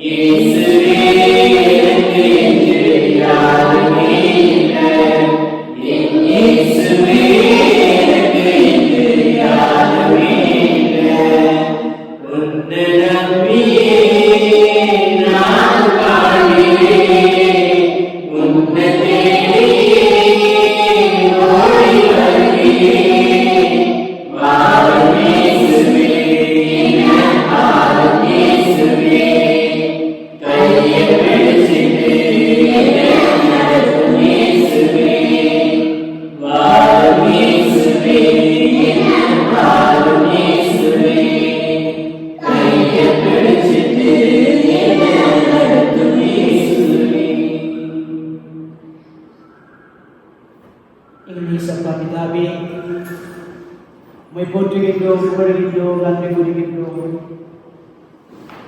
இயேசுவே எனக்கு என்று யாருமே இல்லை. சப்பா பிதாவே, உம்மை போற்றுகின்றோம், புகழ்கின்றோம், நன்றி கூறுகின்றோம்.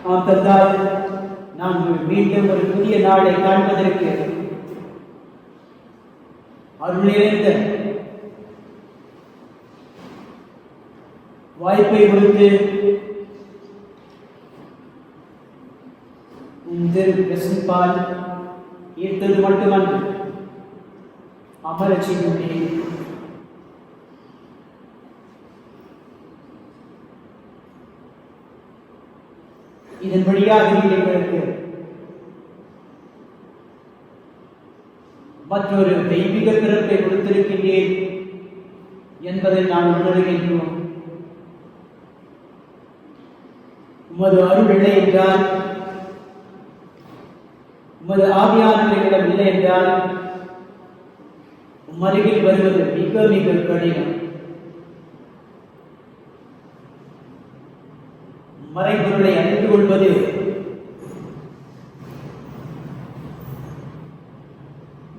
ஆம் தந்தால் நாங்கள் மீண்டும் ஒரு புதிய நாளை காண்பதற்கு அருள் நிறைந்த வாய்ப்பை கொடுத்து திரு பிரசன்பால் ஈர்த்தது மட்டுமன்று அமரச் செய்துள்ளேன். இதன் வழியாக எங்களுக்கு மற்றொரு தெய்வீக பிறப்பை கொடுத்திருக்கின்றேன் என்பதை நான் உணர்கின்றோம். உமது அருள் இல்லை என்றால், உமது ஆவியானவர்களிடம் இல்லை என்றால் உம்மருகில் வருவது மிக மிக கடினம். மறைபொருளை அறிந்து கொள்வது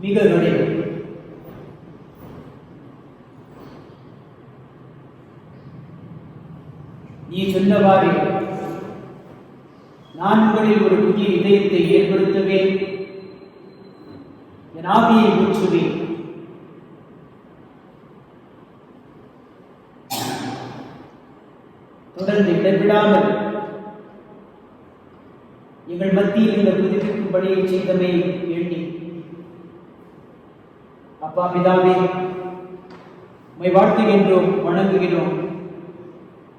மிக கடினம். நீ சொன்னவாறு நான் உங்களில் ஒரு புதிய இதயத்தை ஏற்படுத்துவேன், என் ஆவியை ஊற்றுவேன். தொடர்ந்து இடைவிடாமல் எங்கள் மத்தியில் இந்த புதுப்பிக்கும் பணியை செய்தமை எண்ணி அப்பா பிதாவே, உம்மை வாழ்த்துகின்றோம், வணங்குகிறோம்,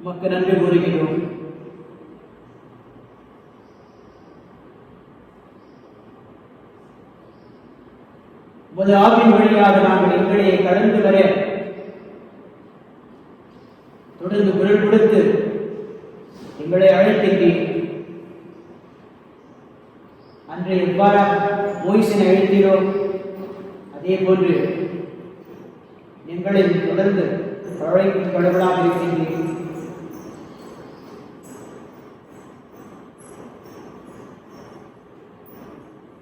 உமக்கு நன்றி கூறுகிறோம். உமது ஆவின் வழியாக நாங்கள் எங்களையே கடந்து வர தொடர்ந்து குரல் கொடுத்து எங்களை அழைக்கின்றேன். அன்று எவ்வாறு மோய்சனை அழைத்தீரோ அதே போன்று எங்களை தொடர்ந்து அழைக்கும் கடவுளாக இருக்கின்றேன்.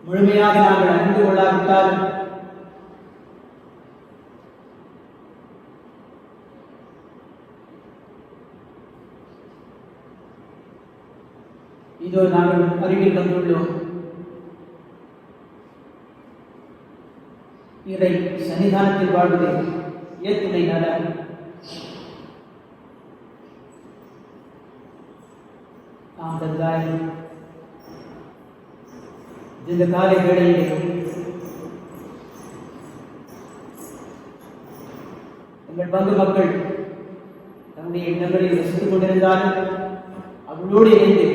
முழுமையாக நாங்கள் அறிந்து கொள்ளாவிட்டாலும் இதோ நாங்கள் அருகில் வந்துள்ளோம். இதை சன்னிதானத்தில் வாழ்வதை ஏத்துணை நலம். ஆம் தந்தாய், இந்த காலை வேளையிலே எங்கள் பங்கு மக்கள் தன்னுடைய எண்ணங்களில் ரசித்துக் கொண்டிருந்தாலும் அவளோடு இணைந்து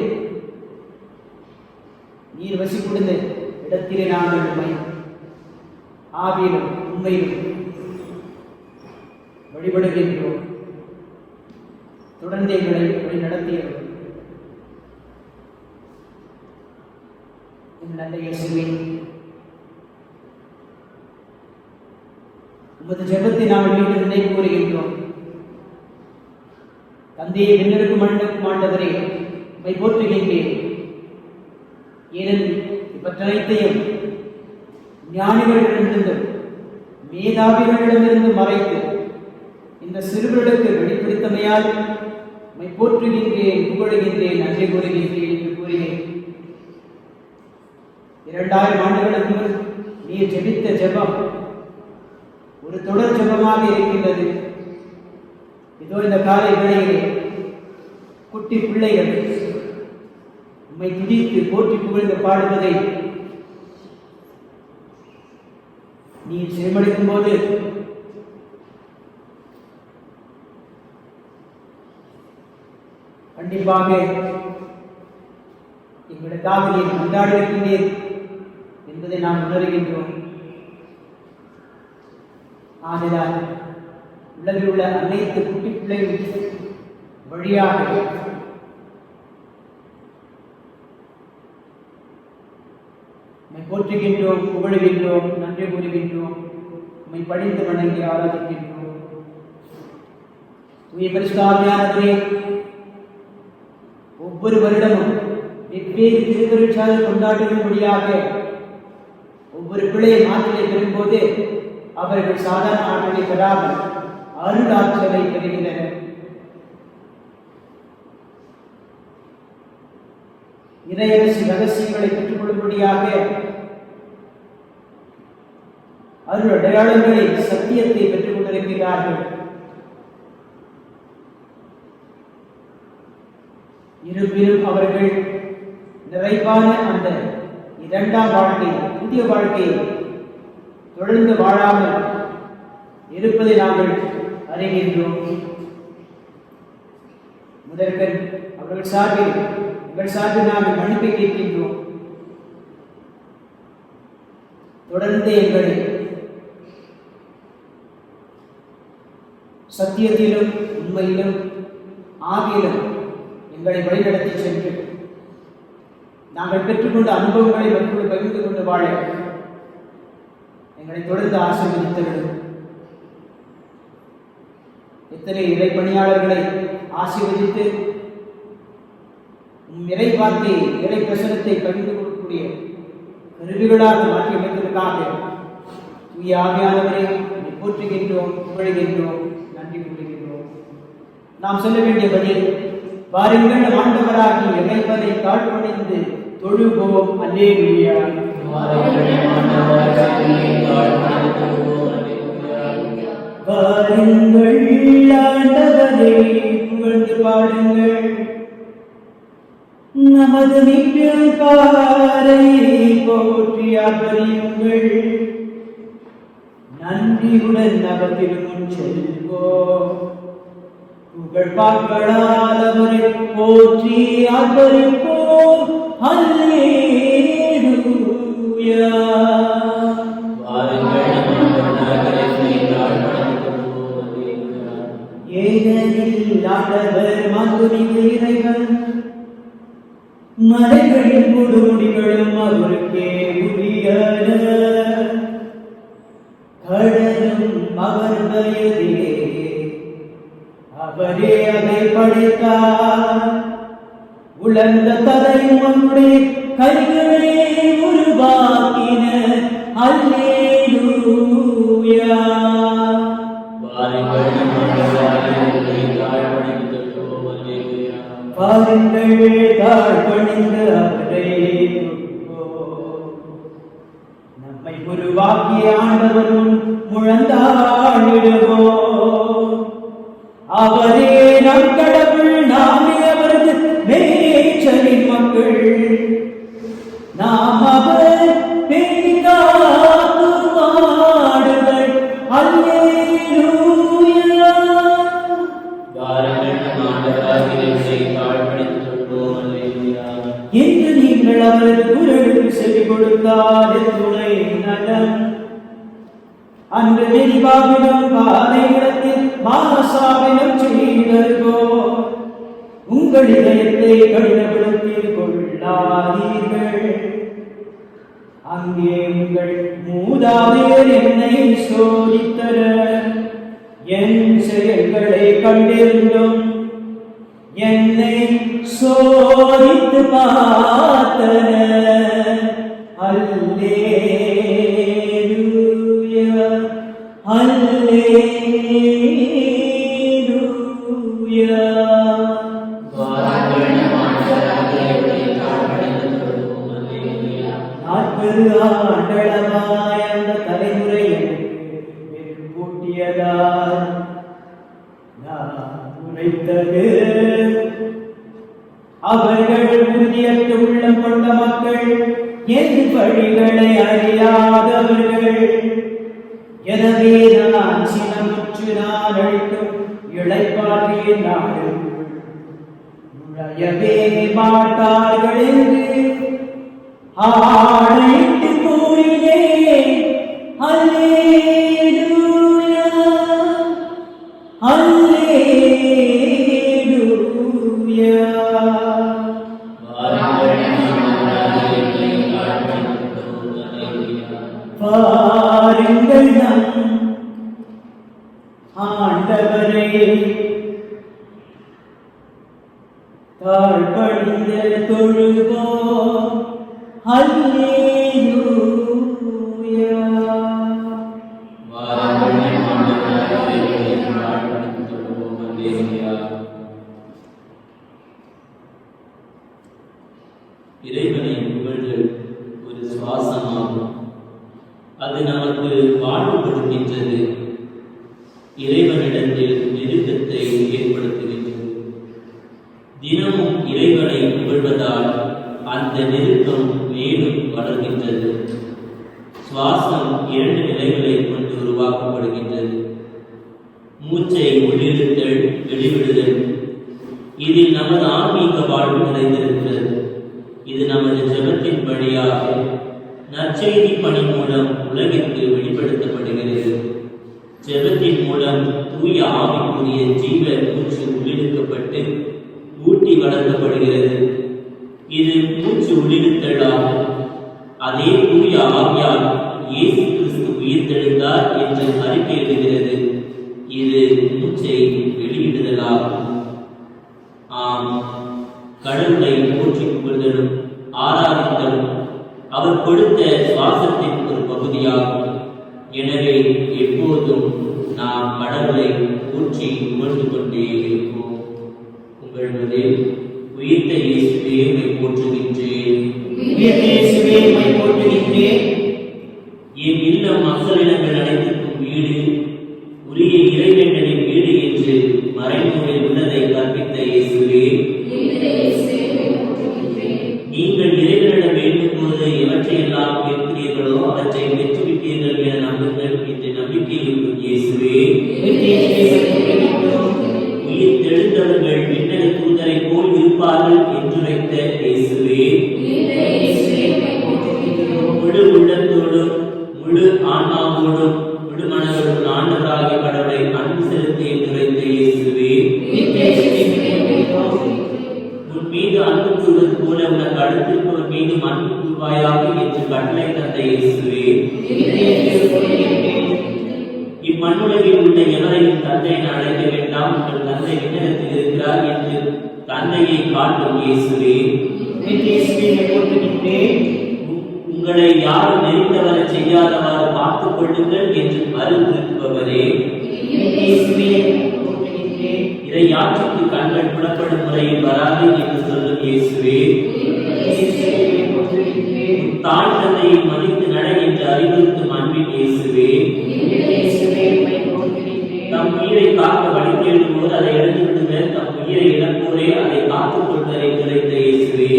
நீர் வசிக்கொண்ட இடத்திலே நாங்கள் உண்மை ஆவியிலும் உண்மையிலும் வழிபடுகின்றோம். தொடர்ந்து எங்களை வழி நடத்தியவர் நல்ல இயேசுவே, உமது ஜெபத்தை நாங்கள் மீண்டும் நினைவு கூறுகின்றோம். தந்தையை விண்ணருக்கு மண்ணுக்கும் ஆண்டவரே, உம்மை போற்றுகின்றேன். ஏனெனில் இவற்றனைத்தையும் ஞானிகளிடமிருந்தும் மேதாவிகளிடமிருந்து மறைத்து இந்த சிறுவர்களுக்கு வெளிப்படுத்தமையால் உம்மை போற்றுகின்றேன், புகழுகின்றேன், நன்றி கூறுகின்றேன் என்று கூறினேன். 2000 ஆண்டுகளுக்கு முன் நீர் ஜெபித்த ஜெபம் ஒரு தொடர் ஜெபமாக இருக்கின்றது. இதோ இந்த காலை வேளையிலே குட்டி பிள்ளைகள் உம்மை துதித்து போற்றி புகழ்ந்து பாடுவதை நீர் செவிமடுக்கும் போது கண்டிப்பாக எங்களுக்காக நீர் கொண்டாடி இருக்கின்றீர் என்பதை நாம் உணர்கின்றோம். ஆதலால் உலகில் உள்ள அனைத்து குட்டி பிள்ளைகள் வழியாக போற்றுகின்றோம், புகழுகின்றோம், நன்றி கூறுகின்றோம், உம்மை படிந்து வணங்கி ஆராதிக்கின்றோம். தூய பரிசுத்த ஆவியானவரே, ஒவ்வொரு வருடமும் வெவ்வேறு திருவருட்சாதல் கொண்டாடும்படியாக ஒவ்வொரு பிள்ளையை மாற்றிலே பெறும்போது அவர்கள் சாதாரண ஆற்றலை பெறாமல் அருளாற்றலை பெறுகின்றனர். இறையரசி ரகசியங்களை பெற்றுக்கொள்ளும்படியாக அருள் அடையாளங்களில் சத்தியத்தை பெற்றுக் கொண்டிருக்கிறார்கள். இருப்பினும் அவர்கள் நிறைவான அந்த இரண்டாம் வாழ்க்கை, புதிய வாழ்க்கையை தொடர்ந்து வாழாமல் இருப்பதை நாங்கள் அறிகின்றோம். முதற்கண் அவர்கள் சார்பில் எங்கள் சார்பில் நாங்கள் மன்னிப்பை கேட்கின்றோம். தொடர்ந்து எங்களை சத்தியத்திலும் உண்மையிலும் ஆகியிலும் எங்களை வழிநடத்தி சென்று நாங்கள் பெற்றுக்கொண்ட அனுபவங்களை மக்களுக்கு பகிர்ந்து கொண்டு வாழ எங்களை தொடர்ந்து ஆசீர்வதித்தவர்கள். எத்தனை இறை பணியாளர்களை ஆசீர்வதித்து இறை வார்த்தை, இறை பிரசனத்தை பகிர்ந்து கொடுக்கக்கூடிய கருவிகளாக மாற்றி அமைத்ததற்காக தூய ஆவியானவரை போற்றுகின்றோம், புகழ்கின்றோம், நன்றி கூறுகின்றோம். நாம் சொல்ல வேண்டிய பதில், வாருங்கள் ஆண்டவராகி இறைவனை தாழ்பணிந்து தொழுவோம். அல்லேலூயா. வாருங்கள் ஆண்டவரை புகழ்ந்து பாடுங்கள், நமது மீட்பின் பாறை போற்றி ஆதரியுங்கள். நன்றியுடன் அவர் திருமுன் செல்வோம், புகழ் பாக்களால் அவரை போற்றி ஆதரிப்போம். அல்லேலூயா. ஏனெனில் ஆண்டவர் மாண்புமிகு இறைவன், மலைகளின் கொடுமுடிகளும் அவருக்கே உரியன, கடலும் அவர் வயதிலே அவரே அதை படைத்தார். உலர்ந்த தலையும் அவருடைய கைகளே உருவாக்கின. அல்லேலூயா. பாருங்கள் தாழ்பணிந்து அவரை நம்மை உருவாக்கிய ஆண்டவரும் முழந்தாடிடுவோம். அவரே நம் கடவுள், நாமே அவரது மேய்ச்சலின் மக்கள். நாம் அவர் பேணிக்காக்கும் மாடுகள். அல்லேலூயா. இன்று நீங்கள் அவரது குரலுக்கு செவி கொடுத்தால் துணை நலம். அன்று நெறிவாவிலும் பாதையிடத்தில் மாசாவிலும் செய்தோ. உங்கள் இதயத்தை கடினப்படுத்திக் கொள்ளாதீர்கள். அங்கே உங்கள் மூதாதையர் என்னை சோதித்தனர். என் செயல்களை கண்டிருந்தும் என்னை சோதித்து பார்த்தனர். அல்லேலூயா. அல்லேலூயா. நாற்பது ஆண்டளமாய் அந்த தலைமுறை கூட்டியதால் நான் உரைத்தது. அவர்கள் உறுதியற்ற உள்ளம் கொண்ட மக்கள், என் வழிகளை அறியாதவர்கள். எனவே நான் சினமுற்று நான் அளிக்கும் இளைப்பாற்றிய நாடு நுழையவே மாட்டார்கள் என்று ஆணையிட்டு கூறினேன். அல்லேலூயா. அல்லேலூயா. பாருங்கள் நம் ஆண்டவரை தாழ்பணிந்து தொழுவோம். அல்லேலூயா. அது நமக்கு வாழ்வு கொடுக்கின்றது, இறைவனிடத்தில் நெருக்கத்தை ஏற்படுத்துகின்றது. தினமும் இறைவனை புகழ்வதால் அந்த நெருக்கம் மேலும் வளர்கின்றது. சுவாசம் 2 நிலைகளை கொண்டு உருவாக்கப்படுகின்றது. மூச்சை உள்ளிழுத்தல், வெளிவிடுதல். இதில் நமது ஆன்மீக வாழ்வு நிறைந்திருக்கிறது. இது நமது ஜெபத்தின் வழியாக நற்செய்தி பணி மூலம் உலகிற்கு வெளிப்படுத்தப்படுகிறது. ஜெபத்தின் மூலம் தூய ஆவிக்குரிய ஜீவ மூச்சு உள்ளிழுக்கப்பட்டு ஊட்டி வளர்க்கப்படுகிறது. இது மூச்சு உள்ளிழுத்தலாகும். அதே தூய ஆவியால் இயேசு கிறிஸ்து உயிர்த்தெழுந்தார் என்று அறிக்கையிடுகிறது. இது மூச்சை வெளியிடுதலாகும். ஆம், கடவுளை போற்றிக் புகழ்தலும் ஆராதித்தலும் அவர் கொடுத்த சுவாசத்தின் ஒரு பகுதியாகும். எனவே எப்போதும் நாம் கடவுளை போற்றி புகழ்ந்து கொண்டே இருப்போம். உங்கள் உயிர்த்த இயேசுவே உம்மை போற்றுகின்றேன். என் இல்லம் மக்களிடங்கள் அனைத்திற்கும் வீடு, உரிய இறைவேண்டலின் வீடு என்று மறைநூலில் உள்ளதை கற்பித்த இயேசுவே, நீங்கள் இறைவனிடம் வேண்டும் போது எவற்றையெல்லாம் கேட்கிறீர்களோ அவற்றை பெற்றுவிட்டீர்கள் என நம்புங்கள் என்று நம்பிக்கை இருக்கும் இயேசுவே, உயிர் தெழுந்தவர்கள் விண்ணக தூதரை போல் இருப்பார்கள் என்று வைத்த இயேசுவே, முழு உள்ளத்தோடும் முழு ஆன்மாவோடும் முழு மனதோடும் ஆண்டவராகிய கடவுளை அன்பு செலுத்தி என்று வைத்த இயேசுவே, உன் மீது அன்பு கூறுவது போல உனக்கு அடுத்திருப்பவர் மீது அன்பு கூறுவாயாக என்று கட்டளை தந்த இயேசுவே, இம்மண்ணுலகில் உள்ள எவரையும் தந்தை என அழைக்க வேண்டாம், உங்கள் தந்தை விண்ணகத்தில் இருக்கிறார் என்று தந்தையை காட்டும் இயேசுவே, உங்களை யாரும் நெறித்தவர செய்யாதவாறு பார்த்துக் கொள்ளுங்கள் என்று அறிவுறுத்துபவரே, இறையாட்சிக்கு கண்கள் புலப்படும் முறையில் வராது என்று சொல்லும் இயேசுவே, தாய் தந்தையை மதித்து நட என்று அறிவுறுத்தும் அன்பின் இயேசுவே, தம் உயிரை காக்க வழி தேடுவோர் அதை இழந்து விடுவர், தம் உயிரை இழப்போரே அதை காத்துக் கொள்வதை குறைத்த இயேசுவே,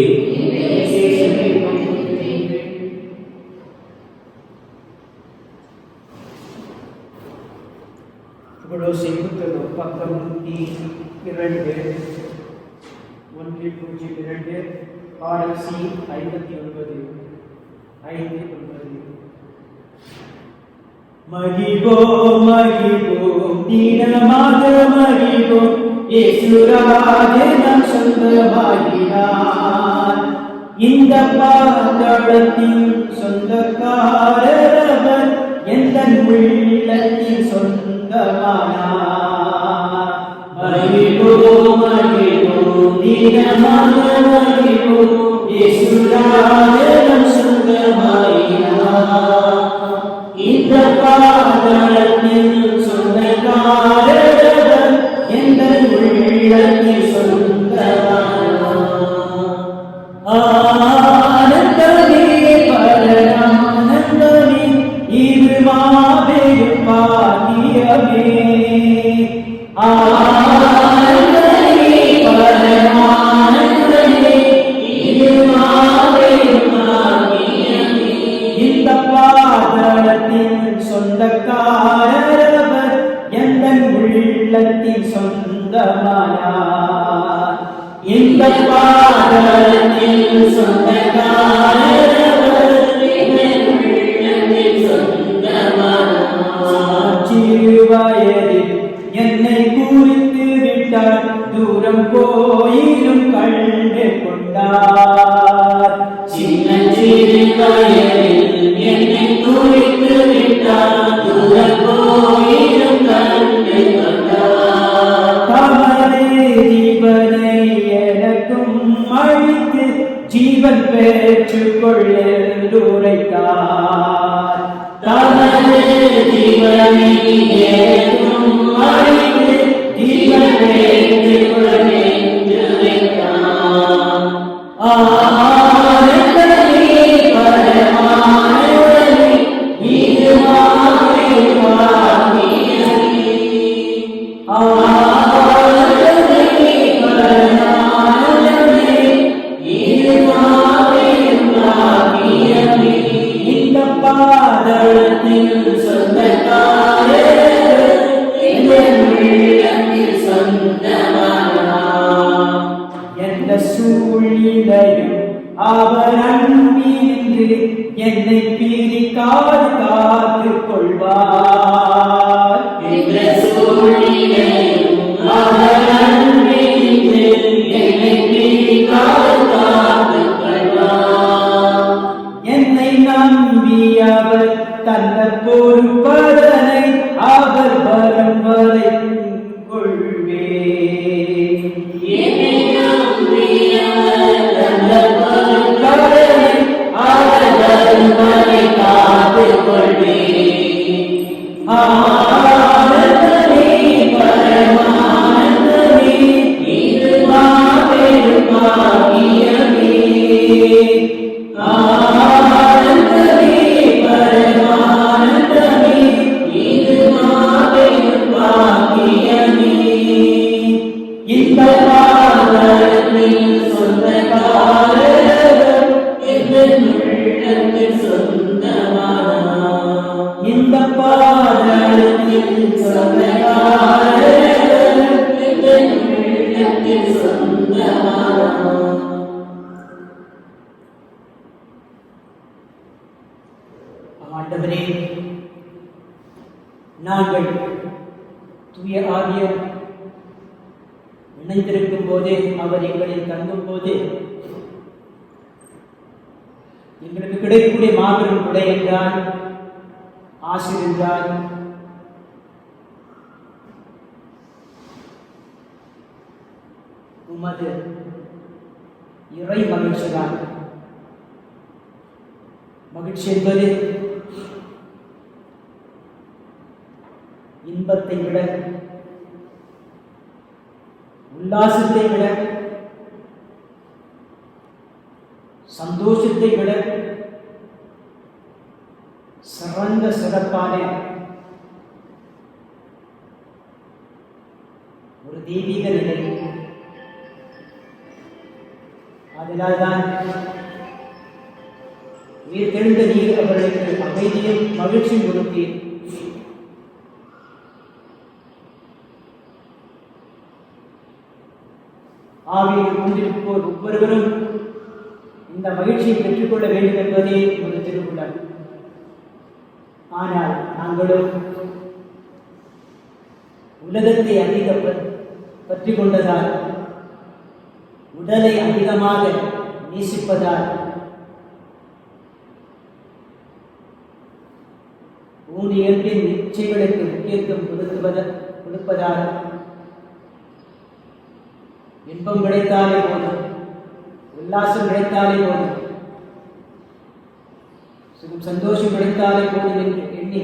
பக்கம் 102 RFC 59 மகிழ்வோம் மகிழ்வோம் தினமாக மகிழ்வோம், இயேசுராஜன் நம் சொந்தமாகினார். இந்த பாதாளத்தின் சொந்தக்காரர் அவர், எந்த உள்ளத்தின் சொந்தமானார். மகிழ்வோம் மகிழ்வோம் தினமாக மகிழ்வோம், இயேசுராஜன் நம் சொந்தமாகினார். இந்த பாதாளத்தின் சொந்தக்காரர் எந்த உள்ளத்தின் சொந்தமானார். ஆனந்தமே பரமானந்தமே, இது மாபெரும் பாக்கியமே. ஆனந்தமே பரமானந்தமே, இது மாபெரும் பாக்கியமே. இந்த பாதாளத்தின் சொந்தக்காரர் அவர், எந்த உள்ளத்தின் சொந்தமானார். இந்த பாதாளத்தின் சொந்தக்காரர் அவர், எந்த உள்ளத்தின் சொந்தமானார். சிறு வயதில் என்னை குறித்து விட்டார், தூரம் போயிலும் கண்டு கொண்டார். சின்ன சிறு வயதில் என்னை குறித்து விட்டார், தூரம் போயிலும் கண்டு கொண்டார். தமது ஜீவனை எனக்கும் அளித்து ஜீவன் பெற்றுக் கொள்ளுரைத்தார். தமது ஜீவனை எனக்கும் அளித்து ஜீவன் பெற்றுக் கொள்ளுரைத்தார். ஆனந்தமே பரமானந்தமே, இது எந்த சூழ்நிலையும் அவர் அன்பினின்று என்னை பிரிக்காது காத்துக் கொள்வார். என்னை நம்பி அவர் தந்த பொறுப்பதனை அவர் வரும் வரை கொள்வே. இந்த பாதத்தில் ஆண்டவரே, நாங்கள் தூய ஆவியம் இணைந்திருக்கும் போதே, அவர் எங்களில் தங்கும் போது எங்களுக்கு கிடைக்கக்கூடிய மாபெரும் கொடை என்றால் ஆசீர் என்றால் உமது இறை மகிழ்ச்சிதான். மகிழ்ச்சி என்பது இன்பத்தை விட, உல்லாசத்தை விட, சந்தோஷத்தை விட சிறந்த சிறப்பான ஒரு தெய்வீக நிலை. அதனால்தான் உயிர் தெழுந்த நீர் அவர்களுக்கு அமைதியும் மகிழ்ச்சியும் கொடுத்து ஆவியில் கொண்டிருப்போர் ஒவ்வொருவரும் இந்த மகிழ்ச்சியை பெற்றுக்கொள்ள வேண்டும் என்பதே ஒரு திருக்குறள். ஆனால் நாங்களும் உலகத்தை அதிக பற்றி கொண்டதால், உடலை அதிகமாக நேசிப்பதால், ஊழியர்களின் இச்சைகளுக்கு முக்கியத்துவம் கொடுப்பதால் இன்பம் கிடைத்தாலே போதும், உல்லாசம் கிடைத்தாலே போதும், சந்தோஷம் கிடைத்தாலே போதும் என்று எண்ணி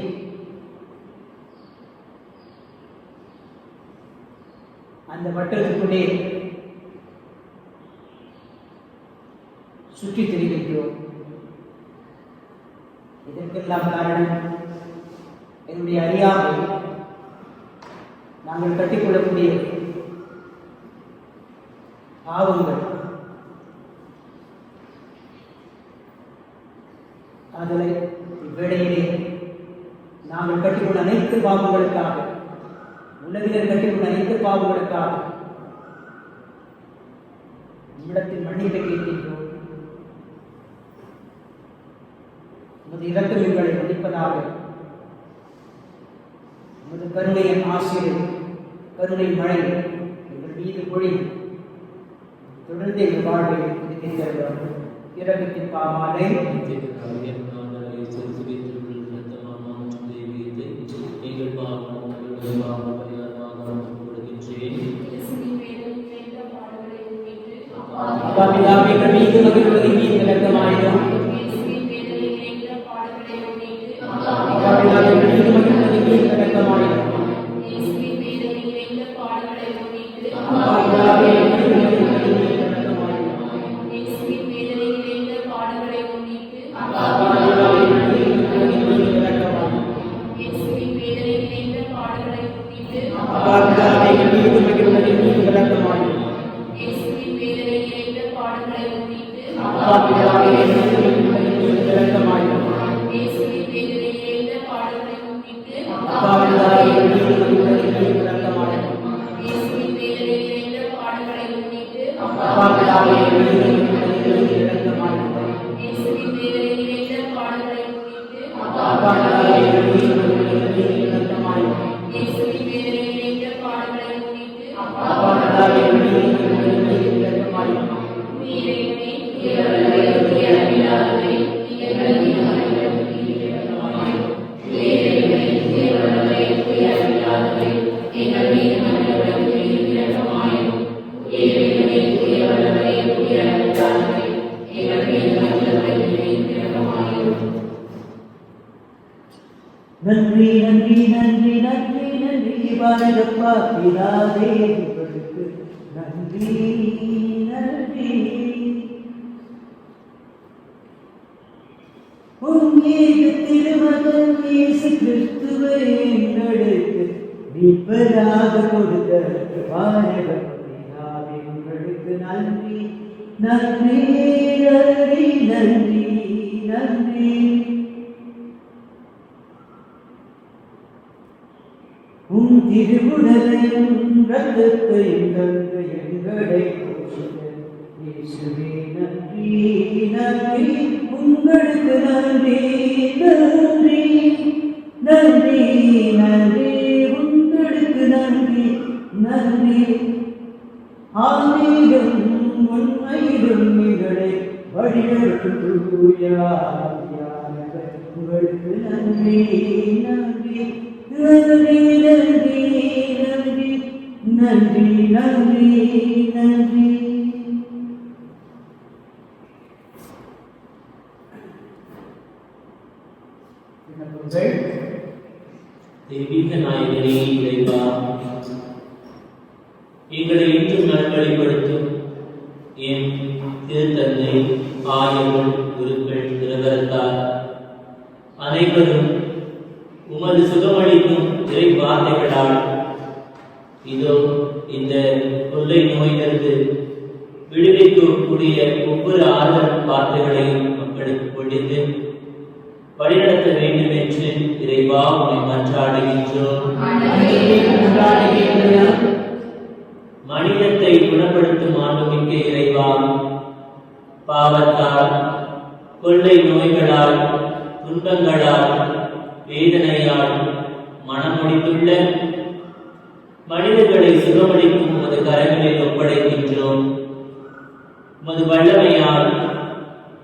அந்த வட்டத்துக்குள்ளே சுற்றித் திரிகின்றோம். இதற்கெல்லாம் காரணம் என்னுடைய அறியாமை. நாங்கள் கட்டிக்கொள்ளக்கூடிய பாவங்கள். அதனை இவ்வேளையிலே நாங்கள் கட்டிக்கொண்ட அனைத்து பாவங்களுக்காக, உலகினர் கட்டிக்கொண்ட அனைத்து பாவங்களுக்காக நம்மிடத்தில் மன்னிப்பை கேட்கின்றோம். உமது இரக்கம் எங்களை மன்னிப்பதாக, உமது கருணையின் ஆசிரியர் கருணை மழை எங்கள் மீது பொழி தொடர்ந்து எங்கள் வாழ்வை புதுப்பித்தருளும். இரக்கத்தின் பாமாலை எங்கள் மீது மகிழ்வதை மீது விளக்கமாயிடும். பாடுகளை அப்பாவின் மீது இரக்கமாயிரும். இயேசுவின் வேதனை நிறைந்த பாடுகளை முன்னிட்டு அப்பாவின் மீது இரக்கமாயிரும். இயேசுவின் வேதனை நிறைந்த பாடுகளை முன்னிட்டு அப்பாவின் மீது இரக்கமாயிரும். இயேசுவின் வேதனை நிறைந்த பாடுகளை முன்னிட்டு அப்பாவின் மீது இரக்கமாயிரும். இறைவனே, இறைவனே, இறைவனாகவே எங்கள் மீது இரக்கமாயிரும். இறைவனே, இறைவனே, இறைவனாகவே எங்கள் மீது இரக்கமாயிரும். இறைவனே, இறைவனே, இறைவனாகவே எங்கள் மீது இரக்கமாயிரும். நன்றி நன்றி நன்றி நன்றி நன்றி பாரதப்பா பிதாவே உங்களுக்கு நன்றி நன்றி. உங்கேது திருமகன் இயேசு கிறிஸ்துவை எங்களுக்கு மீட்பராக கொடுத்த பாரதப்பா பிதாவே உங்களுக்கு நன்றி நன்றி நன்றி நன்றி நன்றி. உன் திருவுடலையும் இரத்தத்தையும் தந்து எங்களை போஷித்த இயேசுவே நன்றி நன்றி. உங்களுக்கு நன்றி நன்றி நன்றி நன்றி. உங்களுக்கு நன்றி நன்றி. ஆதியிலும் உண்மையிலும் எங்களை வழிநடத்தும் தூய ஆவியானவர் உங்களுக்கு நன்றி நன்றி நன்றி நன்றி நன்றி நன்றி நன்றி நன்றி. தெய்வீக நாயகனே இறைவா, எங்களை இன்றும் நல்வழிப்படுத்தும் என் திருத்தந்தை, ஆயர்கள், குருக்கள், திருவரத்தார் அனைவரும் உமது சுகமளிக்கும் இறை வார்த்தைகளால் இதோ இந்த கொள்ளை நோயிலிருந்து விடுவிக்கக்கூடிய ஒவ்வொரு ஆறுதல் வார்த்தைகளையும் மக்களுக்கு பொழிந்து வழிநடத்த வேண்டும் என்று இறைவா உம்மை மன்றாடுகின்றோம். மனிதத்தை குணப்படுத்தும் ஆண்டுமிக்க இறைவா, பாவத்தால், கொள்ளை நோய்களால், துன்பங்களால், வேதனையால் மனமுடித்துள்ள மனிதர்களை சுகமளிக்கும் உமது கரங்களில் ஒப்படைக்கின்றோம். உமது வல்லமையால்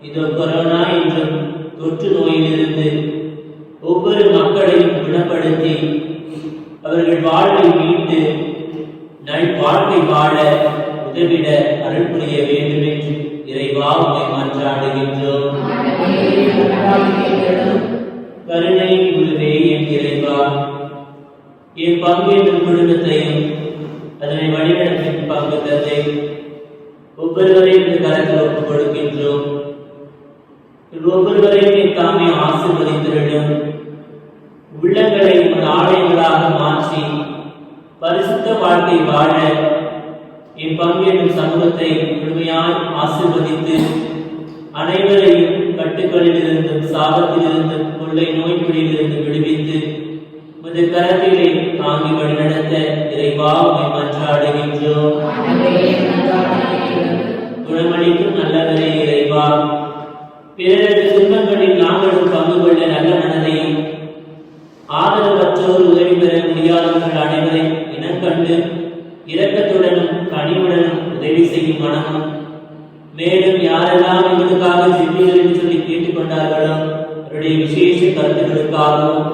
இதோ கொரோனா என்றும் தொற்று நோயிலிருந்து ஒவ்வொரு மக்களையும் குணப்படுத்தி அவர்கள் வாழ்வை மீட்டு நல்வாழ்க்கை வாழ உதவிட அருள் புரிய வேண்டும் என்று இறைவா உம்மை மன்றாடுகின்றோம். கருணை உருவே என் இறைவா, என் பங்கேற்கும் குடும்பத்தையும் அதனை வழிநடத்தும் பங்கு தந்தை ஒவ்வொருவரையும் இந்த கரத்தில் ஒப்புக் கொடுக்கின்றோம். ஒவ்வொருவரையும் தாமே ஆசீர்வதித்திருடும் உள்ளங்களை உமது ஆலயங்களாக மாற்றி பரிசுத்த வாழ்க்கை வாழ என் பங்கேற்கும் சமூகத்தை முழுமையாய் ஆசீர்வதித்து அனைவரையும் கட்டுக்களிலிருந்தும் சாபத்திலிருந்தும் கொள்ளை நோய்பிடியிலிருந்து விடுவித்து உமது கரத்திலே தாங்கி வழிநடத்த இறைவா உம்மை மன்றாடுகின்றோம். குணமளிக்கும் நல்லவரே இறைவா, பிறரது துன்பங்களில் நாங்களும் பங்கு கொள்ள நல்ல மனதையும் ஆதரவற்றோர் உதவி பெற முடியாதவர்கள் அனைவரையும் இனங்கண்டு இரக்கத்துடனும் கனிவுடனும் உதவி செய்யும் மனமும், மேலும் யாரெல்லாம் எங்களுக்காக சிந்திகள் என்று சொல்லி கேட்டுக்கொண்டார்களோ அவருடைய விசேஷ கருத்துக்களுக்காகவும்,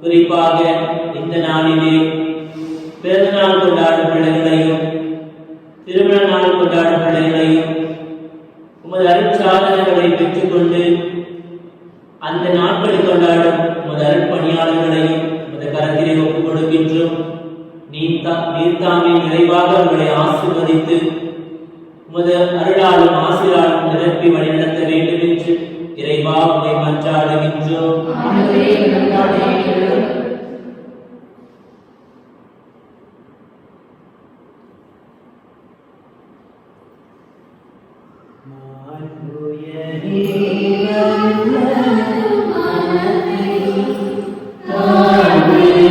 குறிப்பாக இந்த நாளிலே பிறந்த நாள் கொண்டாடும் பிள்ளைகளையும் திருமண நாள் கொண்டாடும் பிள்ளைகளையும் உமது அருட்சாதனைகளை பெற்றுக்கொண்டு அந்த நாட்களில் கொண்டாடும் உமது அருட்பணியாளர்களையும் உமது கரத்திலே ஒப்புக் கொடுக்கின்றோம். நீர்த்தாமே நிறைவாக அவர்களை ஆசீர்வதித்து உமது அருளாலும் ஆசீராலும் நிரப்பி வழிநடத்த வேண்டும் என்று இறைவா உம்மை மன்றாடுகின்றோம். Amen.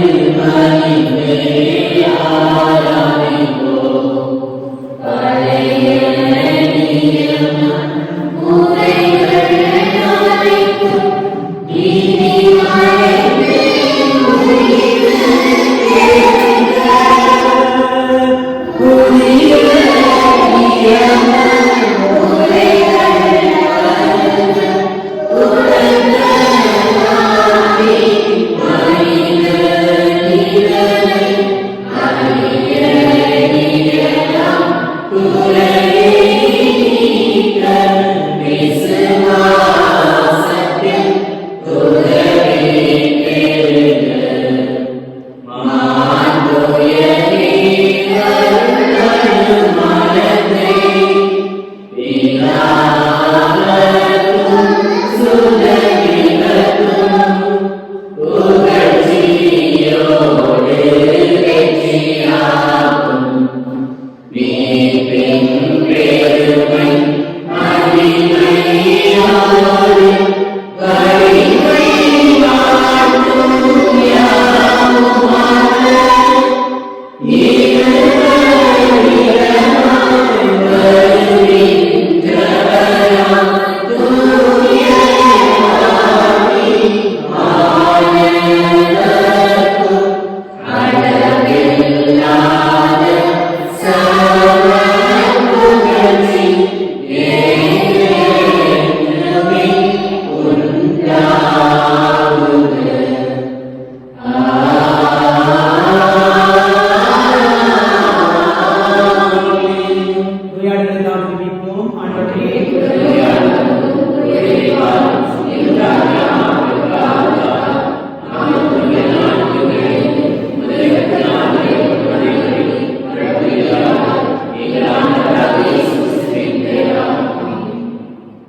உரையாடலுக்காக ஜெபிப்போம். ஆண்டவரே,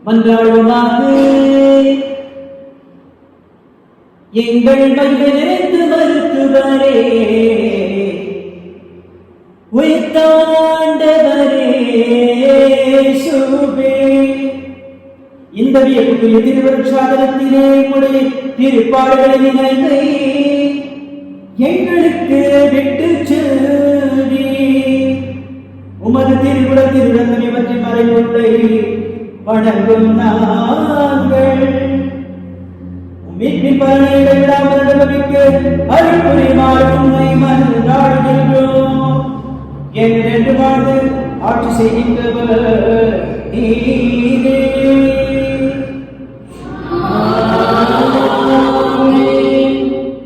மன்றாடுவோமாக. எங்கள் மகிமை நிறைந்து மருத்துவரே, உயிர்த்தாண்டவரே இயேசுவே, இந்த வியப்புக்குரிய திருவருட்சாதனத்திலே உடைய திருப்பாடுகளின் இணைந்தை எங்களுக்கு விட்டு செல்வி உமது திருக்குடத்தில் விளக்கம் இவற்றை மறைவுள்ளை வணங்கும் நாங்கள் மீட்பின் பலனை இடைவிடாமல் அனுபவிக்க அருள் புரியுமாறு உம்மை மன்றாடுகின்றோம். என்றென்று வாழ்ந்து ஆட்சி செய்கின்றவர் நீரே.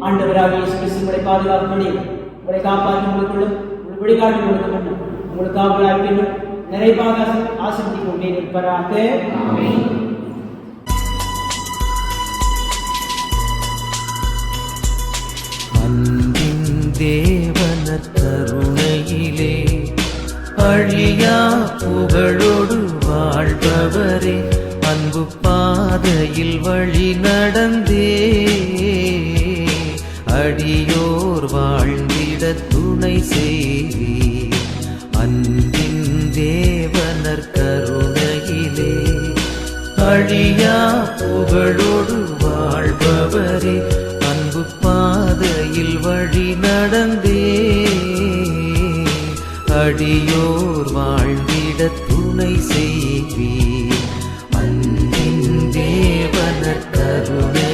ஆண்டவராகிய இயேசு கிறிஸ்து உங்களை பாதுகாப்படி உங்களை காப்பாற்றி உங்களுக்குள்ளும் உங்கள் வழிகாட்டி கொடுக்க வேண்டும். உங்களுக்கு காவலாக நிறைவாக ஆசீர்வதித்துக் கொண்டே இருப்பதாக. அன்பின் தேவன கருணையிலே அழியா புகழோடு வாழ்பவரே, அன்பு பாதையில் வழி நடந்தே அடியோர் வாழ்ந்திட துணை செய்வீர். அன்பின் தேவனர் கருணையிலே அழியா புகழோடு வாழ்பவரே, அன்பு பாதையில் வழி நடந்தே அடியோர் வாழ்ந்திட துணை செய்வீர். அன்பின் தேவனர் கருணை